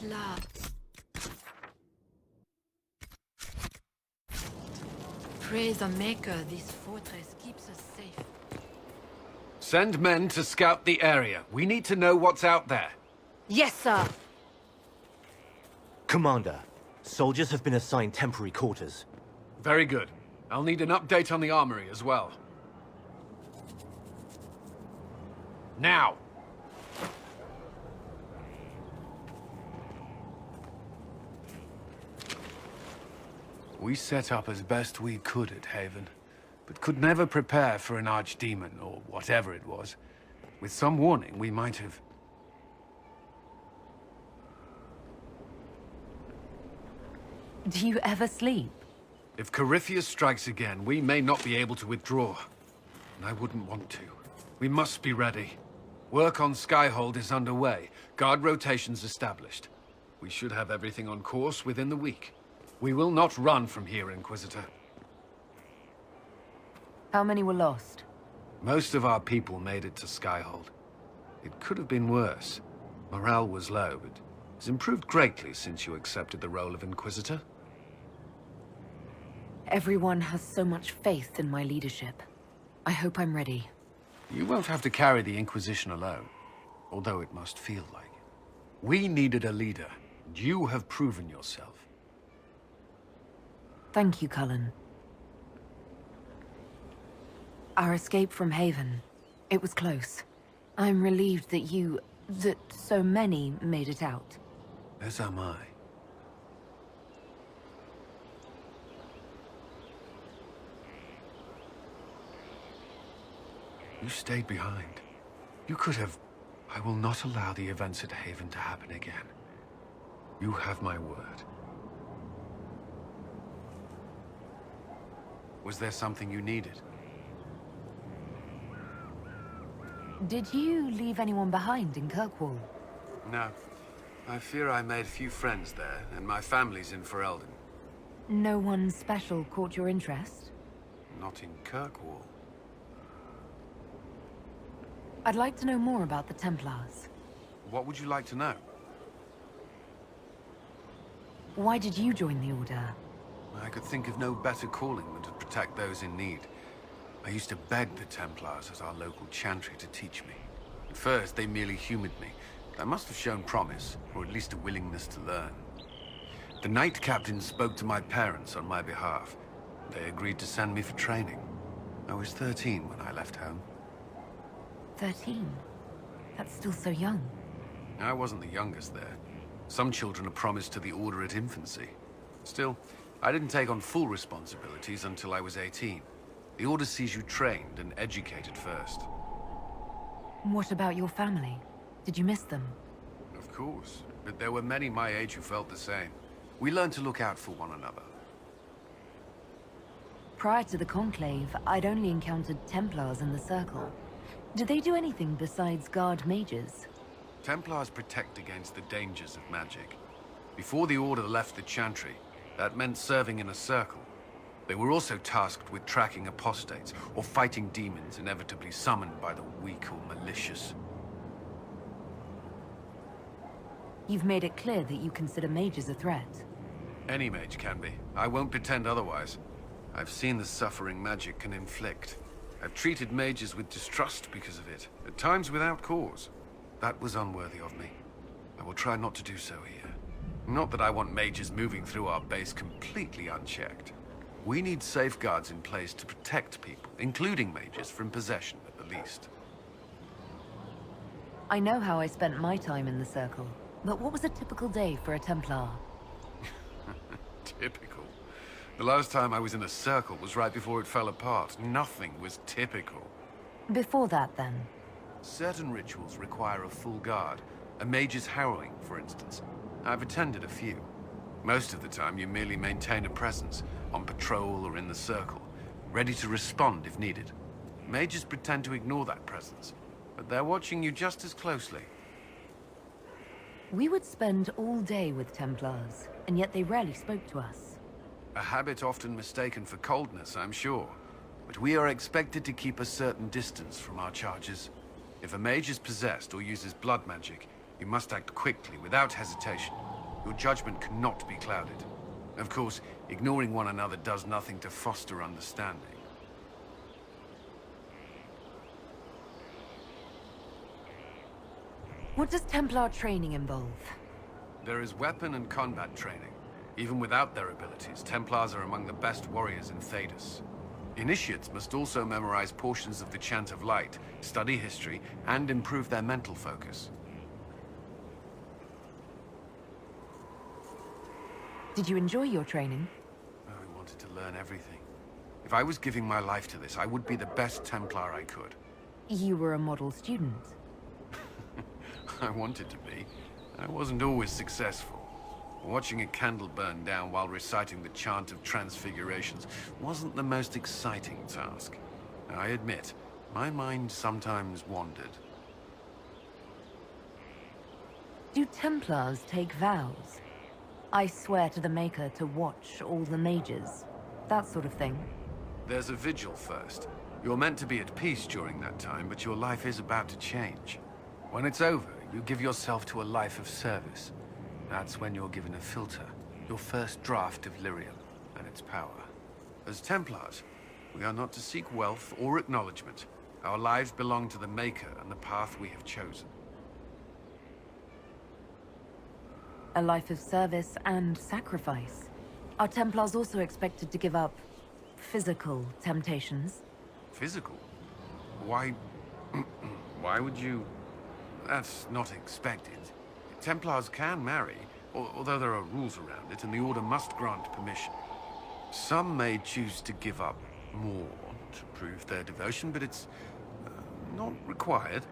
love. Praise the Maker, this fortress keeps us safe. Send men to scout the area. We need to know what's out there. Yes, sir. Commander, soldiers have been assigned temporary quarters. Very good. I'll need an update on the armory as well. Now! We set up as best we could at Haven, but could never prepare for an archdemon, or whatever it was. With some warning, we might have... Do you ever sleep? If Corypheus strikes again, we may not be able to withdraw. And I wouldn't want to. We must be ready. Work on Skyhold is underway. Guard rotations established. We should have everything on course within the week. We will not run from here, Inquisitor. How many were lost? Most of our people made it to Skyhold. It could have been worse. Morale was low, but it's improved greatly since you accepted the role of Inquisitor. Everyone has so much faith in my leadership. I hope I'm ready. You won't have to carry the Inquisition alone, although it must feel like it. We needed a leader, and you have proven yourself. Thank you, Cullen. Our escape from Haven, it was close. I'm relieved that so many made it out. As am I. You stayed behind. You could have... I will not allow the events at Haven to happen again. You have my word. Was there something you needed? Did you leave anyone behind in Kirkwall? No. I fear I made few friends there, and my family's in Ferelden. No one special caught your interest? Not in Kirkwall. I'd like to know more about the Templars. What would you like to know? Why did you join the Order? I could think of no better calling than to protect those in need. I used to beg the Templars at our local chantry to teach me. At first, they merely humored me. I must have shown promise, or at least a willingness to learn. The Knight Captain spoke to my parents on my behalf. They agreed to send me for training. I was 13 when I left home. 13? That's still so young. I wasn't the youngest there. Some children are promised to the Order at infancy. Still, I didn't take on full responsibilities until I was 18. The Order sees you trained and educated first. What about your family? Did you miss them? Of course, but there were many my age who felt the same. We learned to look out for one another. Prior to the Conclave, I'd only encountered Templars in the Circle. Do they do anything besides guard mages? Templars protect against the dangers of magic. Before the Order left the Chantry, that meant serving in a circle. They were also tasked with tracking apostates, or fighting demons inevitably summoned by the weak or malicious. You've made it clear that you consider mages a threat. Any mage can be. I won't pretend otherwise. I've seen the suffering magic can inflict. I've treated mages with distrust because of it, at times without cause. That was unworthy of me. I will try not to do so here. Not that I want mages moving through our base completely unchecked. We need safeguards in place to protect people, including mages, from possession at the least. I know how I spent my time in the Circle, but what was a typical day for a Templar? Typical? The last time I was in a circle was right before it fell apart. Nothing was typical. Before that, then? Certain rituals require a full guard. A mage's harrowing, for instance. I've attended a few. Most of the time, you merely maintain a presence, on patrol or in the circle, ready to respond if needed. Mages pretend to ignore that presence, but they're watching you just as closely. We would spend all day with Templars, and yet they rarely spoke to us. A habit often mistaken for coldness, I'm sure. But we are expected to keep a certain distance from our charges. If a mage is possessed or uses blood magic, you must act quickly, without hesitation. Your judgment cannot be clouded. Of course, ignoring one another does nothing to foster understanding. What does Templar training involve? There is weapon and combat training. Even without their abilities, Templars are among the best warriors in Thedas. Initiates must also memorize portions of the Chant of Light, study history, and improve their mental focus. Did you enjoy your training? I wanted to learn everything. If I was giving my life to this, I would be the best Templar I could. You were a model student. I wanted to be. I wasn't always successful. Watching a candle burn down while reciting the Chant of Transfigurations wasn't the most exciting task. I admit, my mind sometimes wandered. Do Templars take vows? I swear to the Maker to watch all the mages. That sort of thing. There's a vigil first. You're meant to be at peace during that time, but your life is about to change. When it's over, you give yourself to a life of service. That's when you're given a filter, your first draft of lyrium and its power. As Templars, we are not to seek wealth or acknowledgement. Our lives belong to the Maker and the path we have chosen. A life of service and sacrifice. Are Templars also expected to give up physical temptations? Physical? Why... why would you... That's not expected. Templars can marry, although there are rules around it, and the Order must grant permission. Some may choose to give up more to prove their devotion, but it's not required.